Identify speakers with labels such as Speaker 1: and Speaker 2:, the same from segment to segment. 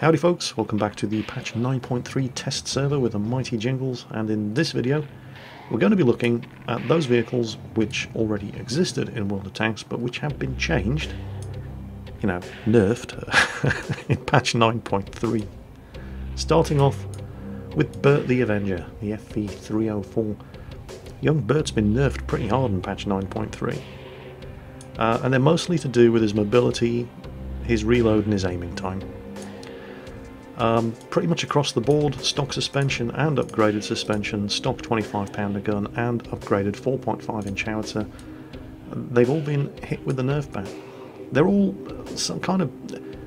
Speaker 1: Howdy folks, welcome back to the patch 9.3 test server with the mighty Jingles, and in this video we're going to be looking at those vehicles which already existed in World of Tanks but which have been changed, you know, nerfed in patch 9.3. Starting off with Bert the Avenger, the FV304. Young Bert's been nerfed pretty hard in patch 9.3. And they're mostly to do with his mobility, his reload and his aiming time. Pretty much across the board, stock suspension and upgraded suspension, stock 25 pounder gun and upgraded 4.5 inch howitzer. They've all been hit with the nerf ban. They're all some kind of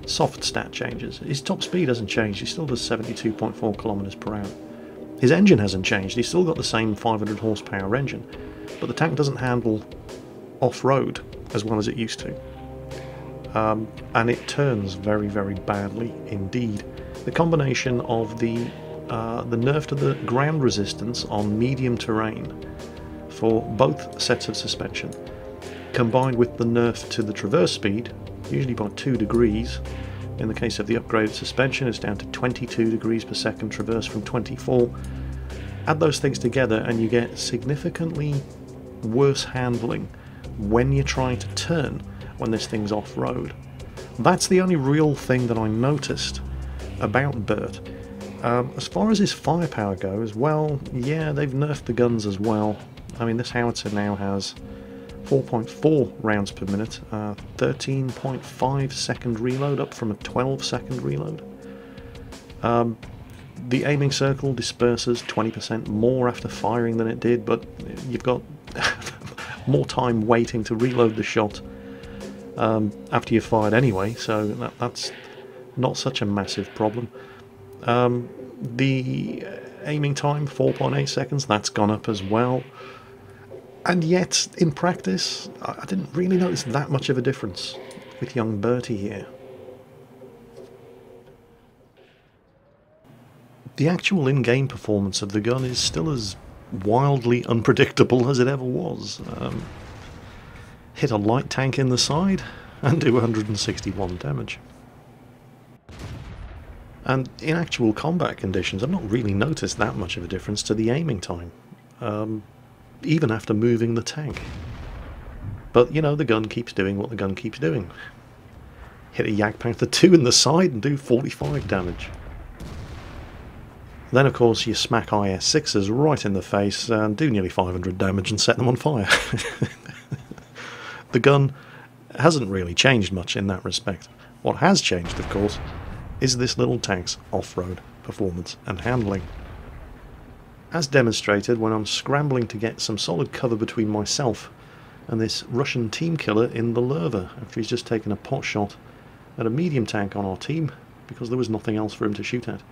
Speaker 1: soft stat changes. His top speed hasn't changed, he still does 72.4 kilometers per hour. His engine hasn't changed, he's still got the same 500 horsepower engine, but the tank doesn't handle off-road as well as it used to. And it turns very, very badly indeed. The combination of the nerf to the ground resistance on medium terrain for both sets of suspension, combined with the nerf to the traverse speed, usually by 2 degrees. In the case of the upgraded suspension, it's down to 22 degrees per second, traverse from 24. Add those things together and you get significantly worse handling when you're trying to turn when this thing's off-road. That's the only real thing that I noticed about Bert. As far as his firepower goes, well, yeah, they've nerfed the guns as well. I mean, this howitzer now has 4.4 rounds per minute, 13.5 second reload, up from a 12 second reload. The aiming circle disperses 20% more after firing than it did, but you've got more time waiting to reload the shot after you've fired anyway, so that's not such a massive problem. The aiming time, 4.8 seconds, that's gone up as well. And yet, in practice, I didn't really notice that much of a difference with young Bertie here. The actual in-game performance of the gun is still as wildly unpredictable as it ever was. Hit a light tank in the side and do 161 damage. And in actual combat conditions, I've not really noticed that much of a difference to the aiming time, even after moving the tank. But, you know, the gun keeps doing what the gun keeps doing. Hit a Jagdpanther 2 in the side and do 45 damage. Then, of course, you smack IS-6s right in the face and do nearly 500 damage and set them on fire. The gun hasn't really changed much in that respect. What has changed, of course, is this little tank's off-road performance and handling. As demonstrated when I'm scrambling to get some solid cover between myself and this Russian team killer in the Lerva after he's just taken a pot shot at a medium tank on our team because there was nothing else for him to shoot at.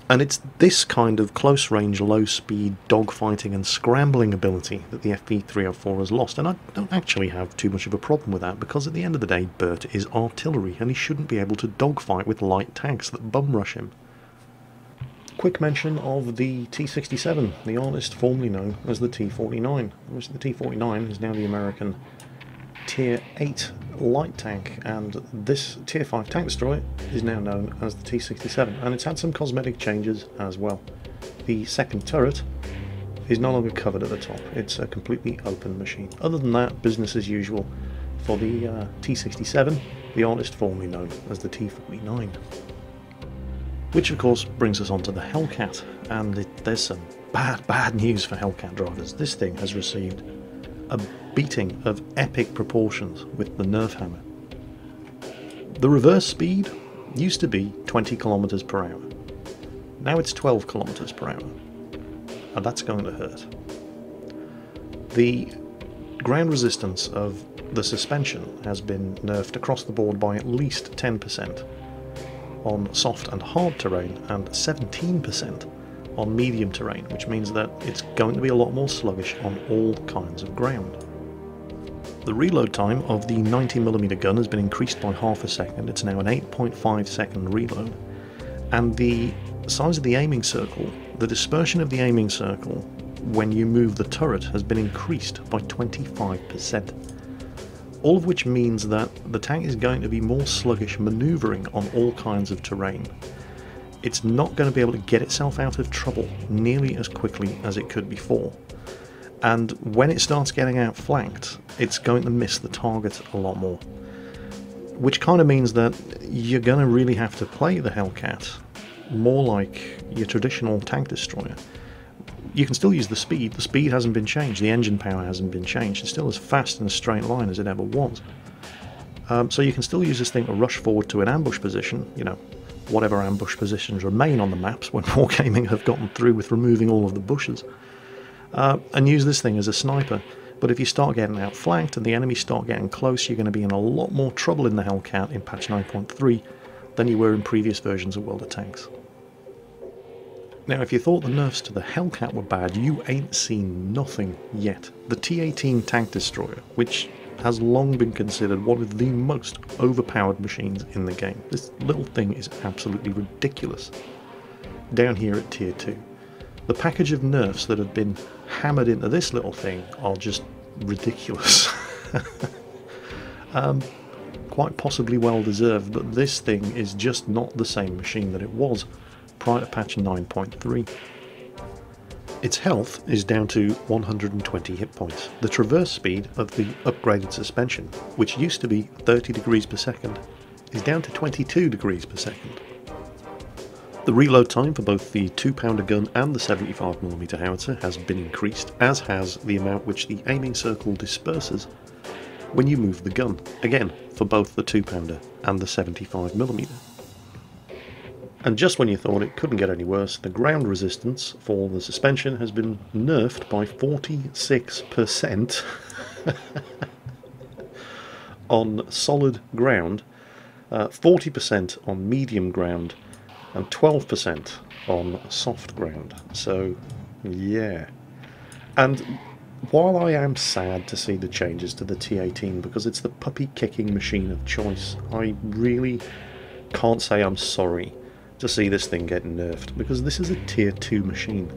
Speaker 1: And it's this kind of close-range, low-speed dogfighting and scrambling ability that the FV304 has lost, and I don't actually have too much of a problem with that, because at the end of the day, Bert is artillery, and he shouldn't be able to dogfight with light tanks that bum-rush him. Quick mention of the T-67, the artist formerly known as the T-49, which the T-49 is now the American Tier 8 light tank, and this Tier 5 tank destroyer is now known as the T-67, and it's had some cosmetic changes as well. The second turret is no longer covered at the top, it's a completely open machine. Other than that, business as usual for the T-67, the artist formerly known as the T-49. Which of course brings us on to the Hellcat, and there's some bad news for Hellcat drivers. This thing has received a beating of epic proportions with the nerf hammer. The reverse speed used to be 20 kilometers per hour. Now it's 12 kilometers per hour. And that's going to hurt. The ground resistance of the suspension has been nerfed across the board by at least 10% on soft and hard terrain and 17% on medium terrain, which means that it's going to be a lot more sluggish on all kinds of ground. The reload time of the 90mm gun has been increased by half a second. It's now an 8.5 second reload, and the size of the aiming circle, the dispersion of the aiming circle when you move the turret, has been increased by 25%. all of which means that the tank is going to be more sluggish manoeuvring on all kinds of terrain. It's not going to be able to get itself out of trouble nearly as quickly as it could before. And when it starts getting outflanked, it's going to miss the target a lot more. Which kind of means that you're going to really have to play the Hellcat more like your traditional tank destroyer. You can still use the speed hasn't been changed, the engine power hasn't been changed, it's still as fast in a straight line as it ever was. So you can still use this thing to rush forward to an ambush position, you know, whatever ambush positions remain on the maps when Wargaming have gotten through with removing all of the bushes, and use this thing as a sniper. But if you start getting outflanked and the enemies start getting close, you're going to be in a lot more trouble in the Hellcat in patch 9.3 than you were in previous versions of World of Tanks. Now, if you thought the nerfs to the Hellcat were bad, you ain't seen nothing yet. The T-18 tank destroyer, which has long been considered one of the most overpowered machines in the game. This little thing is absolutely ridiculous. Down here at Tier 2. The package of nerfs that have been hammered into this little thing are just ridiculous. Quite possibly well deserved, but this thing is just not the same machine that it was prior to patch 9.3. Its health is down to 120 hit points. The traverse speed of the upgraded suspension, which used to be 30 degrees per second, is down to 22 degrees per second. The reload time for both the 2-pounder gun and the 75mm howitzer has been increased, as has the amount which the aiming circle disperses when you move the gun, again for both the 2-pounder and the 75mm. And just when you thought it couldn't get any worse, the ground resistance for the suspension has been nerfed by 46% on solid ground, 40% on medium ground, and 12% on soft ground. So, yeah. And while I am sad to see the changes to the T-18 because it's the puppy-kicking machine of choice, I really can't say I'm sorry to see this thing get nerfed, because this is a Tier 2 machine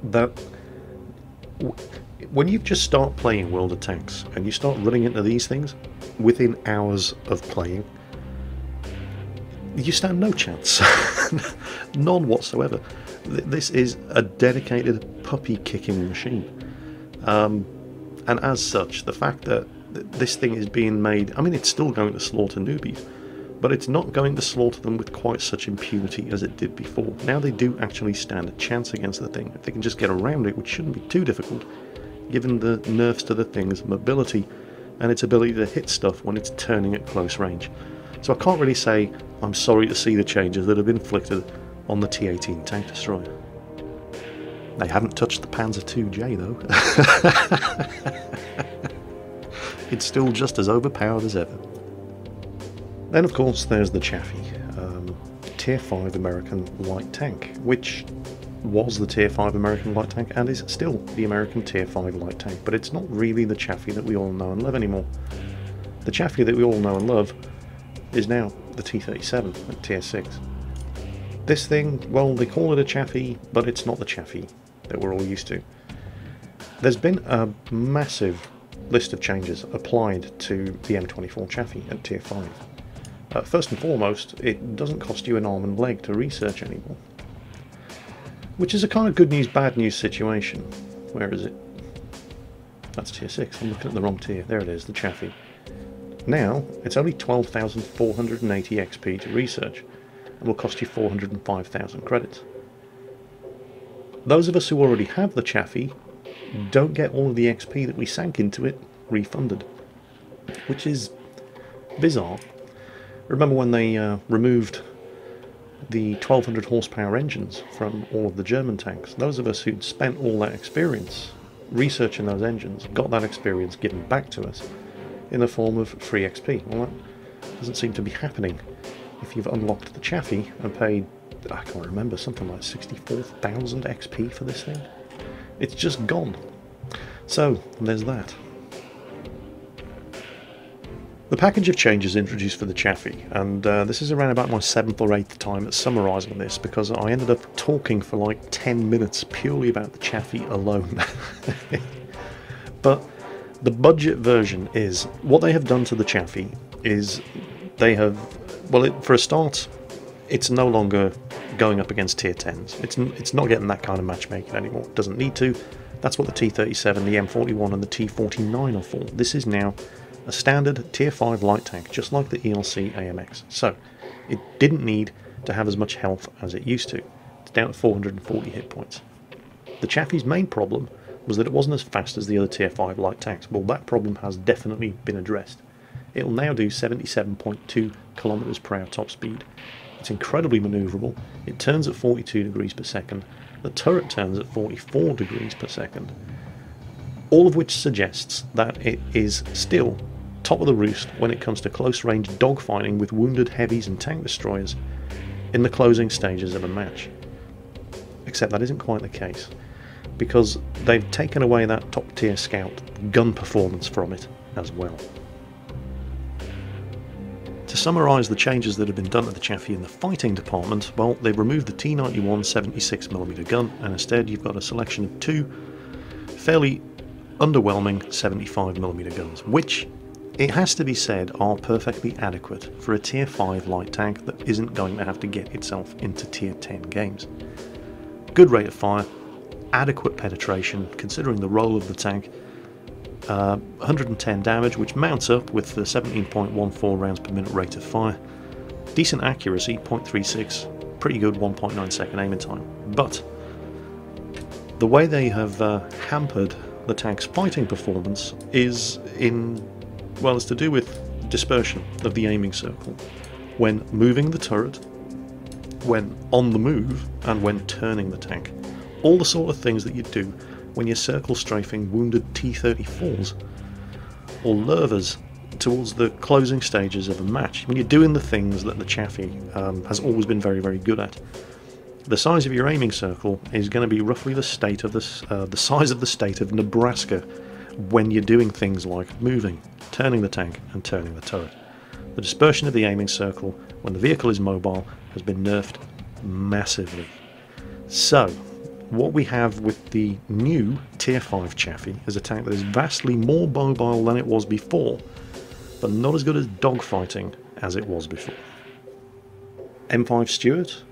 Speaker 1: that when you just start playing World of Tanks and you start running into these things within hours of playing, you stand no chance. None whatsoever. This is a dedicated puppy kicking machine, and as such, the fact that this thing is being made, I mean, it's still going to slaughter newbies, but it's not going to slaughter them with quite such impunity as it did before. Now they do actually stand a chance against the thing, if they can just get around it, which shouldn't be too difficult, given the nerfs to the thing's mobility and its ability to hit stuff when it's turning at close range. So I can't really say I'm sorry to see the changes that have been inflicted on the T-18 tank destroyer. They haven't touched the Panzer IIJ though. It's still just as overpowered as ever. Then of course there's the Chaffee, Tier 5 American light tank, which was the Tier 5 American light tank and is still the American Tier 5 light tank, but it's not really the Chaffee that we all know and love anymore. The Chaffee that we all know and love is now the T-37 at Tier 6. This thing, well, they call it a Chaffee, but it's not the Chaffee that we're all used to. There's been a massive list of changes applied to the M24 Chaffee at Tier 5. First and foremost, it doesn't cost you an arm and leg to research anymore, which is a kind of good news, bad news situation. Where is it? That's Tier 6, I'm looking at the wrong tier. There it is, the Chaffee. Now, it's only 12,480 XP to research, and will cost you 405,000 credits. Those of us who already have the Chaffee don't get all of the XP that we sank into it refunded, which is bizarre. Remember when they removed the 1200 horsepower engines from all of the German tanks? Those of us who'd spent all that experience researching those engines got that experience given back to us in the form of free XP. Well, that doesn't seem to be happening if you've unlocked the Chaffee and paid, I can't remember, something like 64,000 XP for this thing. It's just gone. So, there's that. The package of changes introduced for the Chaffee, and this is around about my 7th or 8th time at summarising this, because I ended up talking for like 10 minutes purely about the Chaffee alone. But The budget version is, what they have done to the Chaffee is they have, well, for a start, it's no longer going up against tier 10s. It's not getting that kind of matchmaking anymore. It doesn't need to. That's what the T-37, the M41 and the T-49 are for. This is now a standard tier 5 light tank, just like the ELC AMX. So it didn't need to have as much health as it used to. It's down to 440 hit points. The Chaffee's main problem was that it wasn't as fast as the other tier 5 light tanks. Well, that problem has definitely been addressed. It will now do 77.2 kilometers per hour top speed. It's incredibly maneuverable. It turns at 42 degrees per second. The turret turns at 44 degrees per second. All of which suggests that it is still top of the roost when it comes to close range dogfighting with wounded heavies and tank destroyers in the closing stages of a match. Except that isn't quite the case, because they've taken away that top tier scout gun performance from it as well. To summarise the changes that have been done to the Chaffee in the fighting department, well, they've removed the T91 76mm gun, and instead you've got a selection of two fairly underwhelming 75mm guns, which, it has to be said, are perfectly adequate for a tier 5 light tank that isn't going to have to get itself into tier 10 games. Good rate of fire, adequate penetration considering the role of the tank, 110 damage, which mounts up with the 17.14 rounds per minute rate of fire, decent accuracy, 0.36, pretty good 1.9 second aiming time. But the way they have hampered the tank's fighting performance is it's to do with dispersion of the aiming circle when moving the turret, when on the move, and when turning the tank. All the sort of things that you do when you're circle strafing wounded T-34s or Lurvers towards the closing stages of a match. When you're doing the things that the Chaffee has always been very, very good at. The size of your aiming circle is going to be roughly the size of the state of Nebraska when you're doing things like moving, turning the tank and turning the turret. The dispersion of the aiming circle when the vehicle is mobile has been nerfed massively. So what we have with the new tier 5 Chaffee is a tank that is vastly more mobile than it was before, but not as good as dogfighting as it was before. M5 Stuart,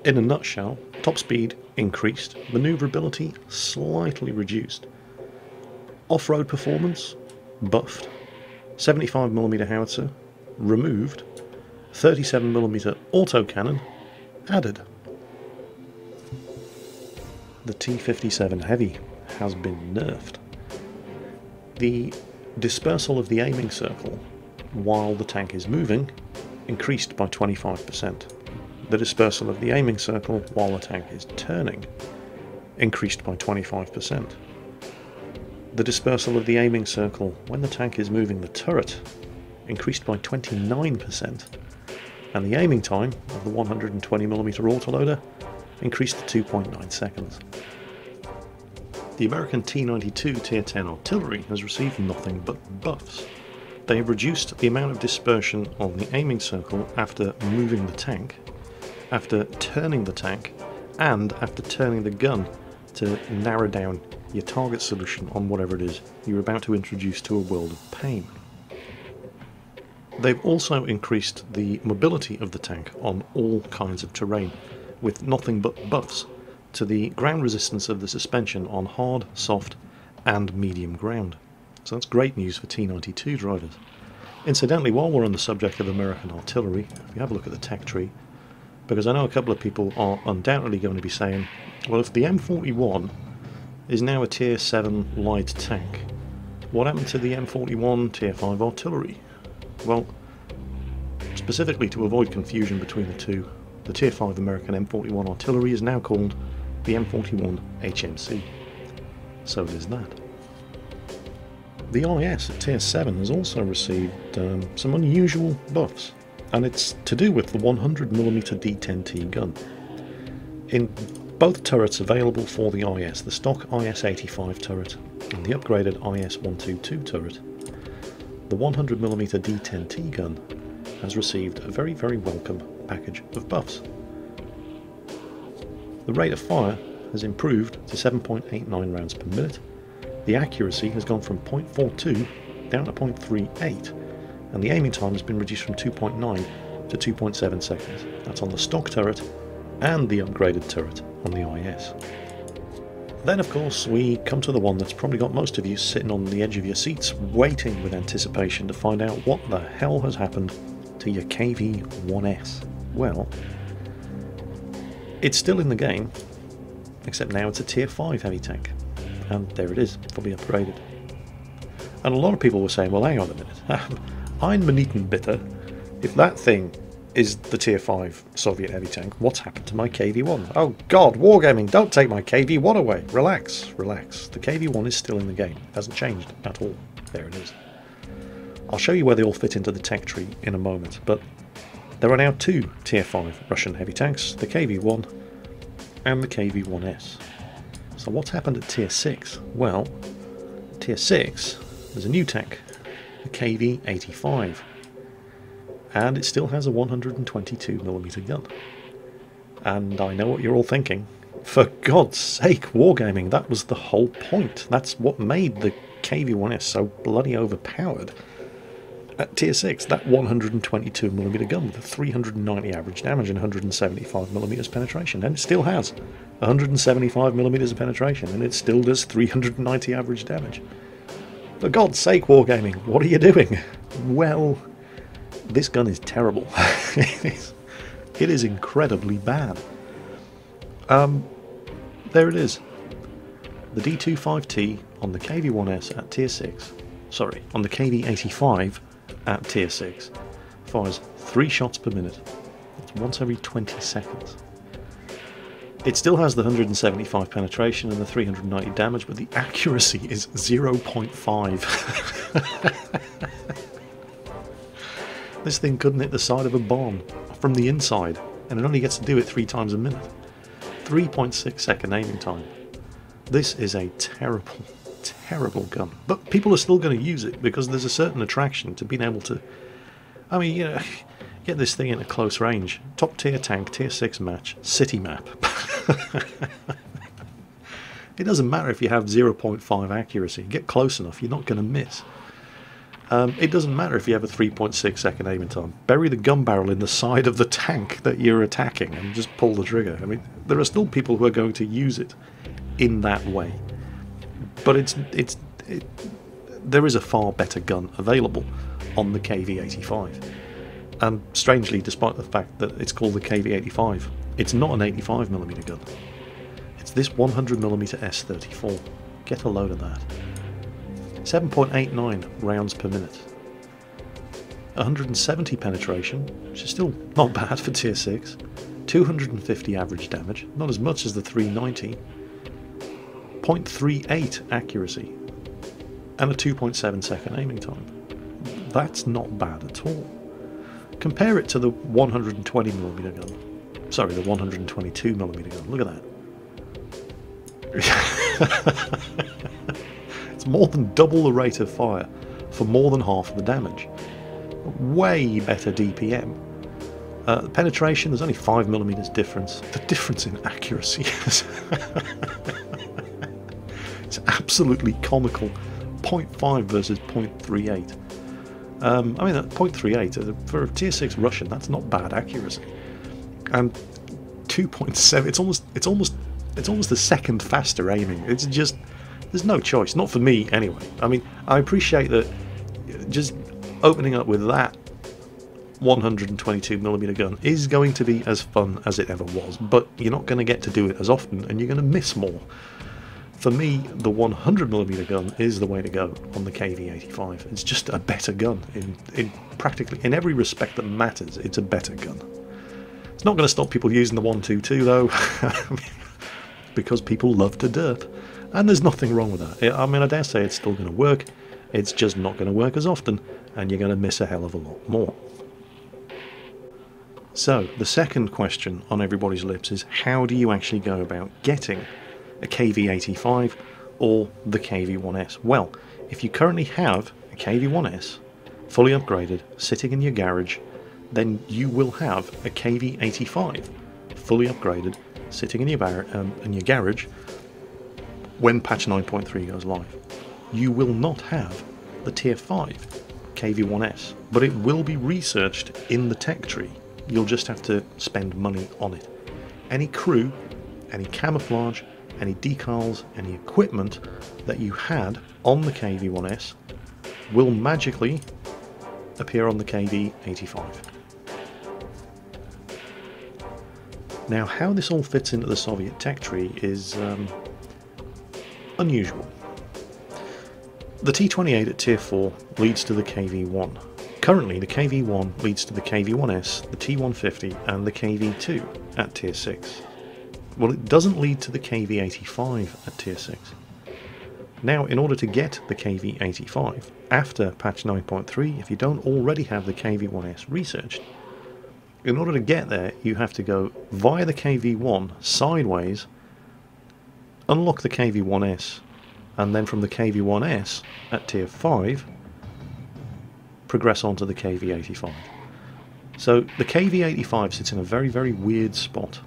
Speaker 1: in a nutshell, top speed increased, manoeuvrability slightly reduced, off-road performance buffed, 75mm howitzer removed, 37mm autocannon added. The T-57 Heavy has been nerfed. The dispersal of the aiming circle while the tank is moving increased by 25%. The dispersal of the aiming circle while the tank is turning increased by 25%. The dispersal of the aiming circle when the tank is moving the turret increased by 29%. And the aiming time of the 120mm autoloader increased to 2.9 seconds. The American T-92 Tier 10 artillery has received nothing but buffs. They have reduced the amount of dispersion on the aiming circle after moving the tank, after turning the tank, and after turning the gun to narrow down your target solution on whatever it is you're about to introduce to a world of pain. They've also increased the mobility of the tank on all kinds of terrain, with nothing but buffs to the ground resistance of the suspension on hard, soft and medium ground. So that's great news for T-92 drivers. Incidentally, while we're on the subject of American artillery, if we have a look at the tech tree, because I know a couple of people are undoubtedly going to be saying, well, if the M41 is now a Tier 7 light tank, what happened to the M41 Tier 5 artillery? Well, specifically to avoid confusion between the two, the Tier 5 American M41 artillery is now called the M41 HMC. So it is that. The IS at Tier 7 has also received some unusual buffs, and it's to do with the 100mm D10T gun. In both turrets available for the IS, the stock IS-85 turret and the upgraded IS-122 turret, the 100mm D10T gun has received a very, very welcome package of buffs. The rate of fire has improved to 7.89 rounds per minute, The accuracy has gone from 0.42 down to 0.38, and the aiming time has been reduced from 2.9 to 2.7 seconds. That's on the stock turret and the upgraded turret on the IS. Then of course we come to the one that's probably got most of you sitting on the edge of your seats waiting with anticipation to find out what the hell has happened to your KV-1S. Well, it's still in the game, except now it's a tier 5 heavy tank, and there it is, fully upgraded. And a lot of people were saying, well, hang on a minute, ein Minuten bitte, if that thing is the tier 5 Soviet heavy tank, what's happened to my KV-1? Oh god, Wargaming, don't take my KV-1 away. Relax, relax. The KV-1 is still in the game. It hasn't changed at all. There it is. I'll show you where they all fit into the tech tree in a moment, but there are now 2 tier 5 Russian heavy tanks, the KV-1 and the KV-1S. So what's happened at tier 6? Well, tier 6, there's a new tank, the KV-85. And it still has a 122mm gun. And I know what you're all thinking. For God's sake, Wargaming, that was the whole point. That's what made the KV-1S so bloody overpowered. At tier 6, that 122mm gun with a 390 average damage and 175mm penetration. And it still has 175mm of penetration, and it still does 390 average damage. For God's sake, Wargaming, what are you doing? Well, this gun is terrible. It is incredibly bad. There it is. The D25T on the KV-1S at tier 6, sorry, on the KV-85 at tier 6, fires 3 shots per minute. That's once every 20 seconds. It still has the 175 penetration and the 390 damage, but the accuracy is 0.5. This thing couldn't hit the side of a bomb from the inside, and it only gets to do it 3 times a minute. 3.6 second aiming time. This is a terrible, terrible gun. But people are still going to use it because there's a certain attraction to being able to... I mean, you know, get this thing in a close range. Top tier tank, tier 6 match, city map. It doesn't matter if you have 0.5 accuracy. Get close enough, you're not going to miss. It doesn't matter if you have a 3.6 second aiming time. Bury the gun barrel in the side of the tank that you're attacking and just pull the trigger. I mean, there are still people who are going to use it in that way. But there is a far better gun available on the KV-85. And strangely, despite the fact that it's called the KV-85, it's not an 85mm gun. It's this 100mm S34. Get a load of that. 7.89 rounds per minute. 170 penetration, which is still not bad for tier 6. 250 average damage, not as much as the 390. 0.38 accuracy. And a 2.7 second aiming time. That's not bad at all. Compare it to the 120mm gun. Sorry, the 122mm gun. Look at that. It's more than double the rate of fire for more than half the damage. Way better DPM. Penetration, there's only 5mm difference. The difference in accuracy is it's absolutely comical. 0.5 versus 0.38. I mean, 0.38 for a tier 6 Russian, that's not bad accuracy. And 2.7, it's almost a second faster aiming. It's just, there's no choice, not for me anyway. I mean, I appreciate that just opening up with that 122mm gun is going to be as fun as it ever was, but you're not going to get to do it as often, and you're going to miss more. For me, the 100mm gun is the way to go on the KV-85. It's just a better gun in practically in every respect that matters. It's a better gun. It's not going to stop people using the 122 though, because people love to derp, and there's nothing wrong with that. I mean, I dare say it's still going to work. It's just not going to work as often, and you're going to miss a hell of a lot more. So, the second question on everybody's lips is, how do you actually go about getting a KV-85 or the KV-1S? Well, if you currently have a KV-1S fully upgraded sitting in your garage, then you will have a KV-85 fully upgraded sitting in your garage when patch 9.3 goes live. you will not have the Tier 5 KV-1S, but it will be researched in the tech tree. You'll just have to spend money on it. Any crew, any camouflage, any decals, any equipment that you had on the KV-1S will magically appear on the KV-85. Now, how this all fits into the Soviet tech tree is unusual. The T-28 at Tier 4 leads to the KV-1. Currently, the KV-1 leads to the KV-1S, the T-150 and the KV-2 at Tier 6. Well, it doesn't lead to the KV-85 at Tier 6. Now, in order to get the KV-85, after patch 9.3, if you don't already have the KV-1S researched, in order to get there, you have to go via the KV-1 sideways, unlock the KV-1S, and then from the KV-1S at Tier 5, progress on to the KV-85. So the KV-85 sits in a very, very weird spot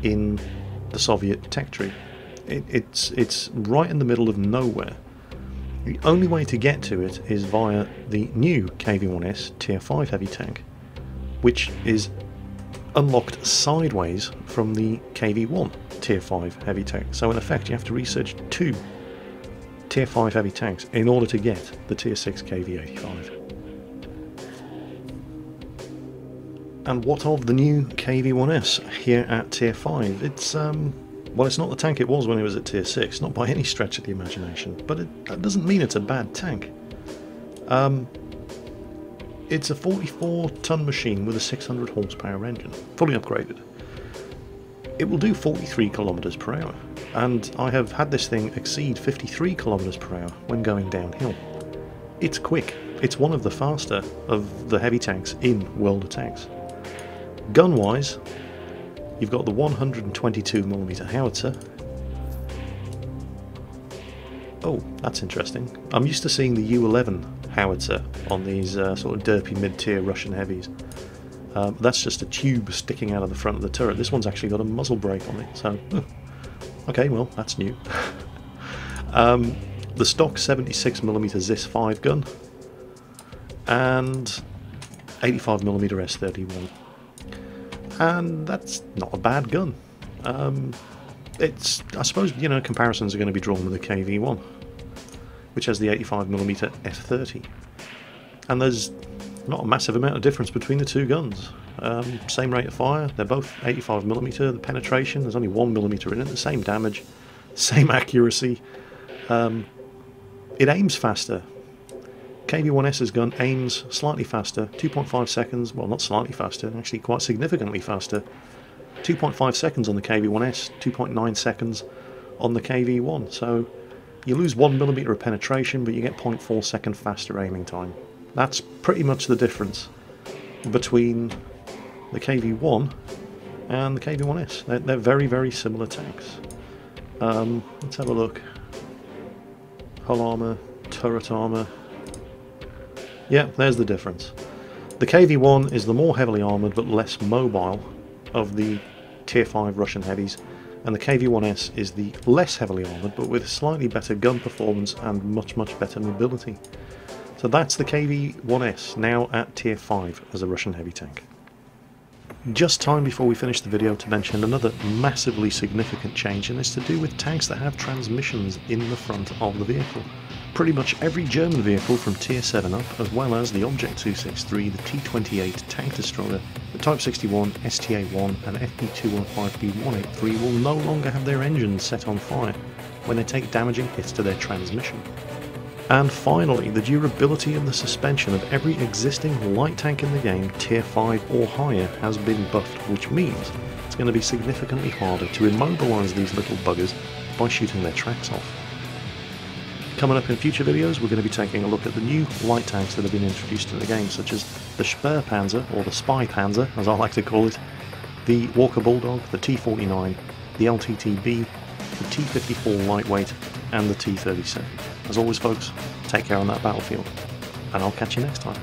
Speaker 1: in the Soviet tech tree. It's right in the middle of nowhere. The only way to get to it is via the new KV-1S Tier 5 heavy tank, which is unlocked sideways from the KV-1 Tier 5 heavy tank. So in effect you have to research 2 Tier 5 heavy tanks in order to get the Tier 6 KV-85. And what of the new KV-1S here at Tier 5? It's, well, it's not the tank it was when it was at Tier 6, not by any stretch of the imagination, but that doesn't mean it's a bad tank. It's a 44-ton machine with a 600 horsepower engine, fully upgraded. It will do 43 kilometers per hour, and I have had this thing exceed 53 kilometers per hour when going downhill. It's quick. It's one of the faster of the heavy tanks in World of Tanks. Gun-wise, you've got the 122mm howitzer. Oh, that's interesting. I'm used to seeing the U11 howitzer on these sort of derpy mid-tier Russian heavies. That's just a tube sticking out of the front of the turret. This one's actually got a muzzle brake on it, so okay, well, that's new. The stock 76mm Zis 5 gun and 85mm S31, and that's not a bad gun. It's, I suppose, you know, comparisons are going to be drawn with the KV-1, which has the 85mm F30, and there's not a massive amount of difference between the two guns. Same rate of fire, they're both 85mm, the penetration, there's only 1mm in it, the same damage, same accuracy. It aims faster. KV-1S's gun aims slightly faster, 2.5 seconds, well, not slightly faster, actually quite significantly faster. 2.5 seconds on the KV-1S, 2.9 seconds on the KV-1, so you lose 1mm of penetration, but you get 0.4 second faster aiming time. That's pretty much the difference between the KV-1 and the KV-1S. They're very, very similar tanks. Let's have a look. Hull armour, turret armour. Yeah, there's the difference. The KV-1 is the more heavily armoured but less mobile of the Tier 5 Russian heavies, and the KV-1S is the less heavily armoured but with slightly better gun performance and much, much better mobility. So that's the KV-1S, now at Tier 5 as a Russian heavy tank. Just time before we finish the video to mention another massively significant change, and it's to do with tanks that have transmissions in the front of the vehicle. Pretty much every German vehicle from Tier 7 up, as well as the Object 263, the T-28 tank destroyer, the Type 61, STA-1 and FP215B183 will no longer have their engines set on fire when they take damaging hits to their transmission. And finally, the durability of the suspension of every existing light tank in the game, Tier 5 or higher, has been buffed, which means it's going to be significantly harder to immobilise these little buggers by shooting their tracks off. Coming up in future videos, we're going to be taking a look at the new light tanks that have been introduced to the game, such as the Sperrpanzer, or the Spy Panzer as I like to call it, the Walker Bulldog, the T-49, the LTTB, the T-54 Lightweight, and the T-37. As always folks, take care on that battlefield, and I'll catch you next time.